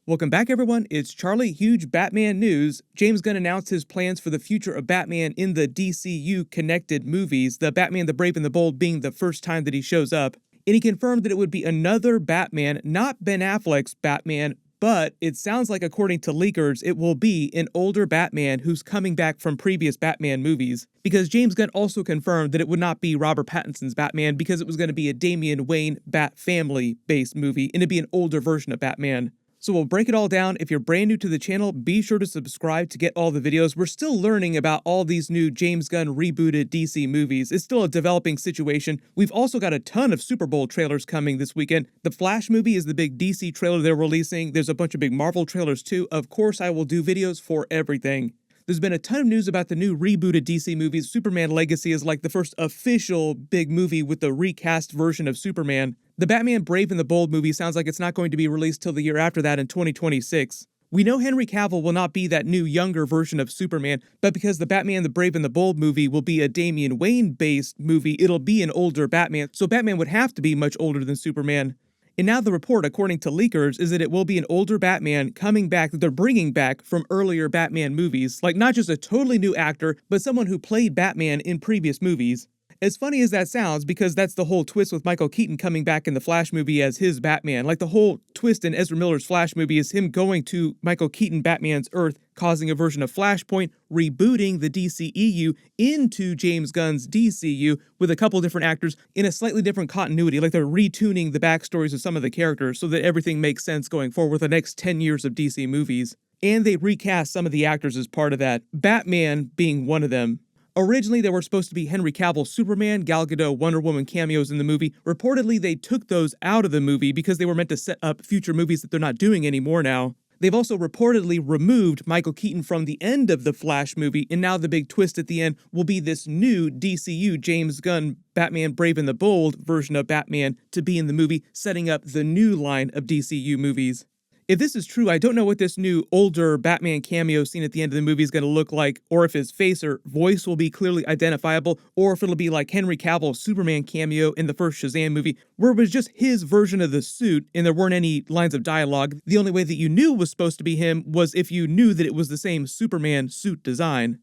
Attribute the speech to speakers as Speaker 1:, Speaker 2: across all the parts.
Speaker 1: Welcome back, everyone. It's Charlie. Huge Batman news. James Gunn announced his plans for the future of Batman in the DCU connected movies, the Batman the Brave and the Bold being the first time that he shows up. And he confirmed that it would be another Batman, not Ben Affleck's Batman, but it sounds like, according to leakers, it will be an older Batman who's coming back from previous Batman movies. Because James Gunn also confirmed that it would not be Robert Pattinson's Batman because it was going to be a Damian Wayne Bat family-based movie, and it'd be an older version of Batman. So we'll break it all down. If you're brand new to the channel, be sure to subscribe to get all the videos. We're still learning about all these new James Gunn rebooted DC movies. It's still a developing situation. We've also got a ton of Super Bowl trailers coming this weekend. The Flash movie is the big DC trailer they're releasing. There's a bunch of big Marvel trailers too. Of course, I will do videos for everything. There's been a ton of news about the new rebooted DC movies. Superman Legacy is like the first official big movie with the recast version of Superman. The Batman Brave and the Bold movie sounds like it's not going to be released till the year after that in 2026. We know Henry Cavill will not be that new younger version of Superman, but because the Batman the Brave and the Bold movie will be a Damian Wayne-based movie, it'll be an older Batman, so Batman would have to be much older than Superman. And now the report, according to leakers, is that it will be an older Batman coming back that they're bringing back from earlier Batman movies. Like, not just a totally new actor, but someone who played Batman in previous movies. As funny as that sounds, because that's the whole twist with Michael Keaton coming back in the Flash movie as his Batman. Like, the whole twist in Ezra Miller's Flash movie is him going to Michael Keaton Batman's Earth, causing a version of Flashpoint, rebooting the DCEU into James Gunn's DCU with a couple different actors in a slightly different continuity. Like, they're retuning the backstories of some of the characters so that everything makes sense going forward with the next 10 years of DC movies. And they recast some of the actors as part of that, Batman being one of them. Originally, there were supposed to be Henry Cavill Superman, Gal Gadot Wonder Woman cameos in the movie. Reportedly, they took those out of the movie because they were meant to set up future movies that they're not doing anymore now. They've also reportedly removed Michael Keaton from the end of the Flash movie, and now the big twist at the end will be this new DCU James Gunn Batman Brave and the Bold version of Batman to be in the movie, setting up the new line of DCU movies. If this is true, I don't know what this new older Batman cameo scene at the end of the movie is going to look like, or if his face or voice will be clearly identifiable, or if it'll be like Henry Cavill's Superman cameo in the first Shazam movie, where it was just his version of the suit and there weren't any lines of dialogue. The only way that you knew it was supposed to be him was if you knew that it was the same Superman suit design.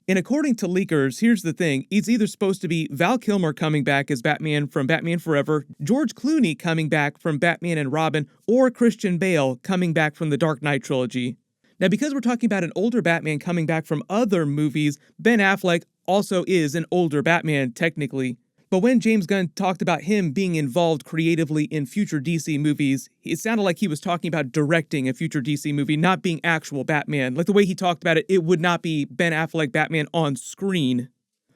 Speaker 1: And according to leakers, here's the thing, it's either supposed to be Val Kilmer coming back as Batman from Batman Forever, George Clooney coming back from Batman and Robin, or Christian Bale coming back from the Dark Knight trilogy. Now, because we're talking about an older Batman coming back from other movies, Ben Affleck also is an older Batman, technically. But when James Gunn talked about him being involved creatively in future DC movies, it sounded like he was talking about directing a future DC movie, not being actual Batman. Like, the way he talked about it, it would not be Ben Affleck Batman on screen.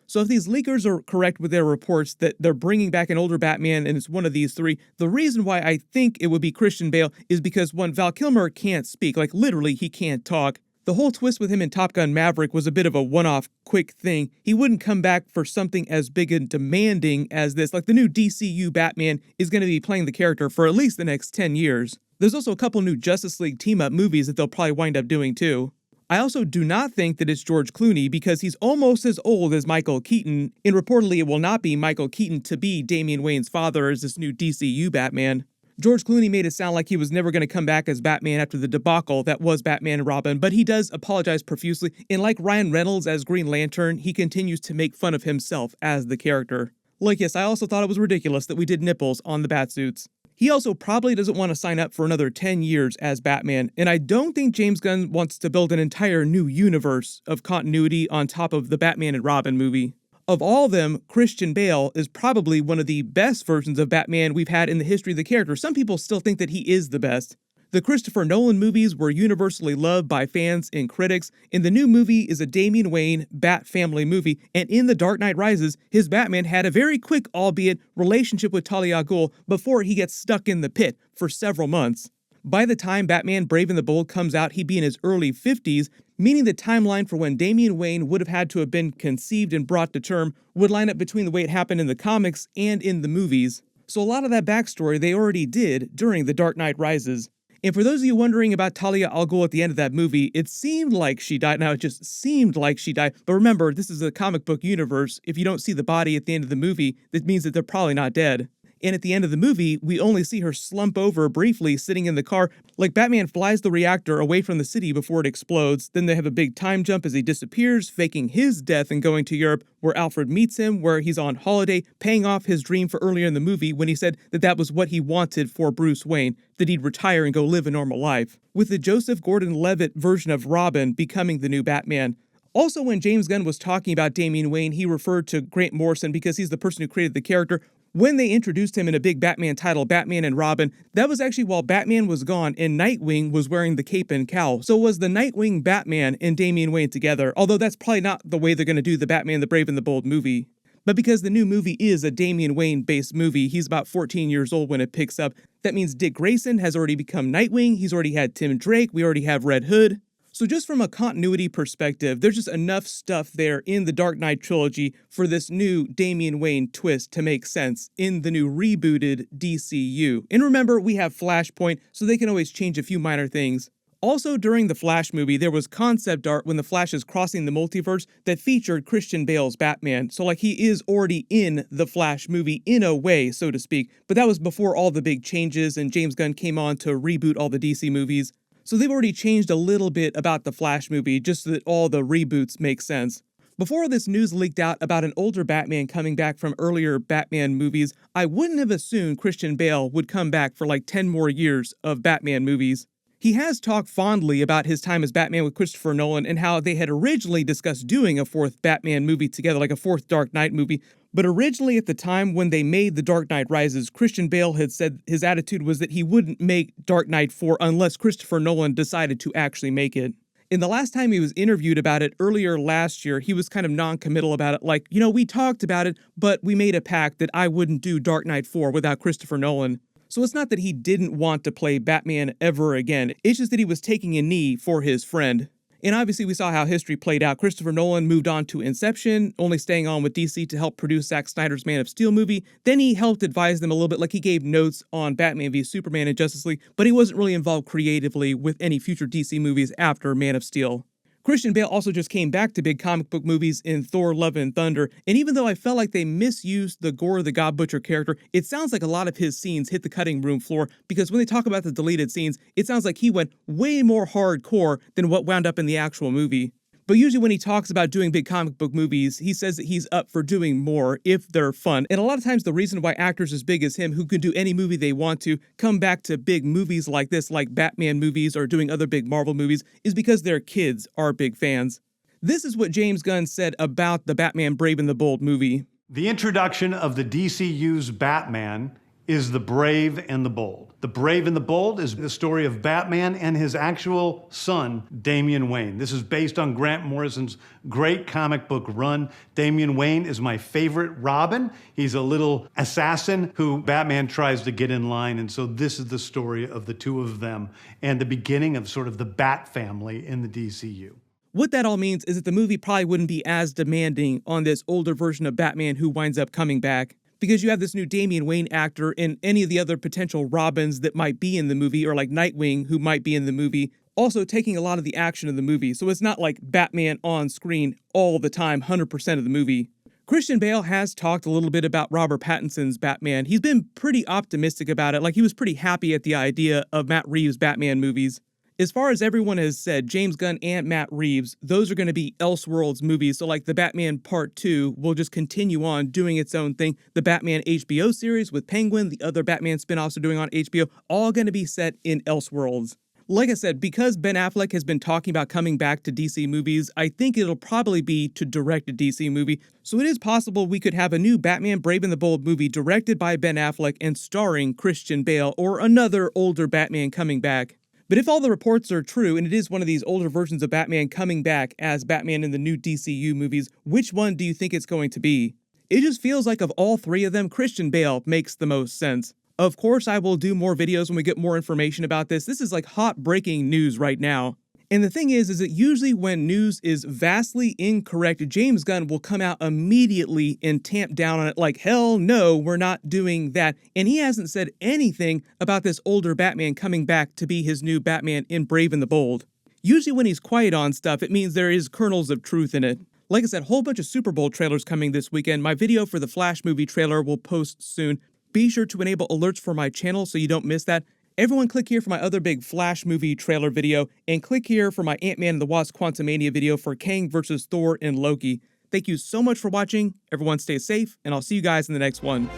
Speaker 1: So if these leakers are correct with their reports that they're bringing back an older Batman and it's one of these three, the reason why I think it would be Christian Bale is because, one, Val Kilmer can't speak. Like, literally, he can't talk. The whole twist with him in Top Gun Maverick was a bit of a one-off quick thing. He wouldn't come back for something as big and demanding as this. Like, the new DCU Batman is going to be playing the character for at least the next 10 years. There's also a couple new Justice League team-up movies that they'll probably wind up doing too. I also do not think that it's George Clooney because he's almost as old as Michael Keaton, and reportedly it will not be Michael Keaton to be Damian Wayne's father as this new DCU Batman. George Clooney made it sound like he was never going to come back as Batman after the debacle that was Batman and Robin, but he does apologize profusely, and like Ryan Reynolds as Green Lantern, he continues to make fun of himself as the character. Like, yes, I also thought it was ridiculous that we did nipples on the Batsuits. He also probably doesn't want to sign up for another 10 years as Batman, and I don't think James Gunn wants to build an entire new universe of continuity on top of the Batman and Robin movie. Of all of them, Christian Bale is probably one of the best versions of Batman we've had in the history of the character. Some people still think that he is the best. The Christopher Nolan movies were universally loved by fans and critics, and the new movie is a Damian Wayne Bat family movie, and in The Dark Knight Rises, his Batman had a very quick, albeit, relationship with Talia al Ghul before he gets stuck in the pit for several months. By the time Batman Brave and the Bold comes out, he'd be in his early 50s, meaning the timeline for when Damian Wayne would have had to have been conceived and brought to term would line up between the way it happened in the comics and in the movies. So a lot of that backstory they already did during The Dark Knight Rises. And for those of you wondering about Talia al Ghul at the end of that movie, it seemed like she died. Now, it just seemed like she died. But remember, this is a comic book universe. If you don't see the body at the end of the movie, that means that they're probably not dead. And at the end of the movie, we only see her slump over briefly sitting in the car, like Batman flies the reactor away from the city before it explodes. Then they have a big time jump as he disappears, faking his death and going to Europe, where Alfred meets him, where he's on holiday, paying off his dream for earlier in the movie when he said that that was what he wanted for Bruce Wayne, that he'd retire and go live a normal life. With the Joseph Gordon-Levitt version of Robin becoming the new Batman. Also, when James Gunn was talking about Damian Wayne, he referred to Grant Morrison because he's the person who created the character. When they introduced him in a big Batman title, Batman and Robin, that was actually while Batman was gone and Nightwing was wearing the cape and cowl. So it was the Nightwing Batman and Damian Wayne together, although that's probably not the way they're going to do the Batman the Brave and the Bold movie. But because the new movie is a Damian Wayne-based movie, he's about 14 years old when it picks up. That means Dick Grayson has already become Nightwing, he's already had Tim Drake, we already have Red Hood. So just from a continuity perspective, there's just enough stuff there in the Dark Knight trilogy for this new Damian Wayne twist to make sense in the new rebooted DCU. And remember, we have Flashpoint, so they can always change a few minor things. Also, during the Flash movie, there was concept art when the Flash is crossing the multiverse that featured Christian Bale's Batman. So like he is already in the Flash movie in a way, so to speak. But that was before all the big changes and James Gunn came on to reboot all the DC movies. So they've already changed a little bit about the Flash movie just so that all the reboots make sense. Before this news leaked out about an older Batman coming back from earlier Batman movies, I wouldn't have assumed Christian Bale would come back for like 10 more years of Batman movies. He has talked fondly about his time as Batman with Christopher Nolan and how they had originally discussed doing a fourth Batman movie together, like a fourth Dark Knight movie. But originally at the time when they made The Dark Knight Rises, Christian Bale had said his attitude was that he wouldn't make Dark Knight 4 unless Christopher Nolan decided to actually make it. In the last time he was interviewed about it earlier last year, he was kind of non-committal about it, like, we talked about it, but we made a pact that I wouldn't do Dark Knight 4 without Christopher Nolan. So it's not that he didn't want to play Batman ever again, it's just that he was taking a knee for his friend. And obviously we saw how history played out. Christopher Nolan moved on to Inception, only staying on with DC to help produce Zack Snyder's Man of Steel movie. Then he helped advise them a little bit, like he gave notes on Batman v Superman and Justice League, but he wasn't really involved creatively with any future DC movies after Man of Steel. Christian Bale also just came back to big comic book movies in Thor: Love and Thunder, and even though I felt like they misused the Gore the God Butcher character, it sounds like a lot of his scenes hit the cutting room floor, because when they talk about the deleted scenes, it sounds like he went way more hardcore than what wound up in the actual movie. But usually when he talks about doing big comic book movies, he says that he's up for doing more if they're fun. And a lot of times the reason why actors as big as him, who can do any movie they want to, come back to big movies like this, like Batman movies or doing other big Marvel movies, is because their kids are big fans. This is what James Gunn said about the Batman Brave and the Bold movie.
Speaker 2: The introduction of the DCU's Batman is The Brave and the Bold. The Brave and the Bold is the story of Batman and his actual son, Damian Wayne. This is based on Grant Morrison's great comic book run. Damian Wayne is my favorite Robin. He's a little assassin who Batman tries to get in line, and so this is the story of the two of them and the beginning of sort of the Bat family in the DCU.
Speaker 1: What that all means is that the movie probably wouldn't be as demanding on this older version of Batman who winds up coming back, because you have this new Damian Wayne actor and any of the other potential Robins that might be in the movie, or like Nightwing who might be in the movie, also taking a lot of the action of the movie. So it's not like Batman on screen all the time, 100% of the movie. Christian Bale has talked a little bit about Robert Pattinson's Batman. He's been pretty optimistic about it, like he was pretty happy at the idea of Matt Reeves' Batman movies. As far as everyone has said, James Gunn and Matt Reeves, those are going to be Elseworlds movies. So like the Batman Part 2 will just continue on doing its own thing. The Batman HBO series with Penguin, the other Batman spinoffs are doing on HBO, all going to be set in Elseworlds. Like I said, because Ben Affleck has been talking about coming back to DC movies, I think it'll probably be to direct a DC movie. So it is possible we could have a new Batman Brave and the Bold movie directed by Ben Affleck and starring Christian Bale, or another older Batman coming back. But if all the reports are true, and it is one of these older versions of Batman coming back as Batman in the new DCU movies, which one do you think it's going to be? It just feels like of all three of them, Christian Bale makes the most sense. Of course, I will do more videos when we get more information about this. This is like hot breaking news right now. And the thing is that usually when news is vastly incorrect, James Gunn will come out immediately and tamp down on it like, hell no, we're not doing that. And he hasn't said anything about this older Batman coming back to be his new Batman in Brave and the Bold. Usually when he's quiet on stuff, it means there is kernels of truth in it. Like I said, whole bunch of Super Bowl trailers coming this weekend. My video for the Flash movie trailer will post soon. Be sure to enable alerts for my channel so you don't miss that. Everyone click here for my other big Flash movie trailer video, and click here for my Ant-Man and the Wasp Quantumania video for Kang vs. Thor and Loki. Thank you so much for watching. Everyone stay safe, and I'll see you guys in the next one.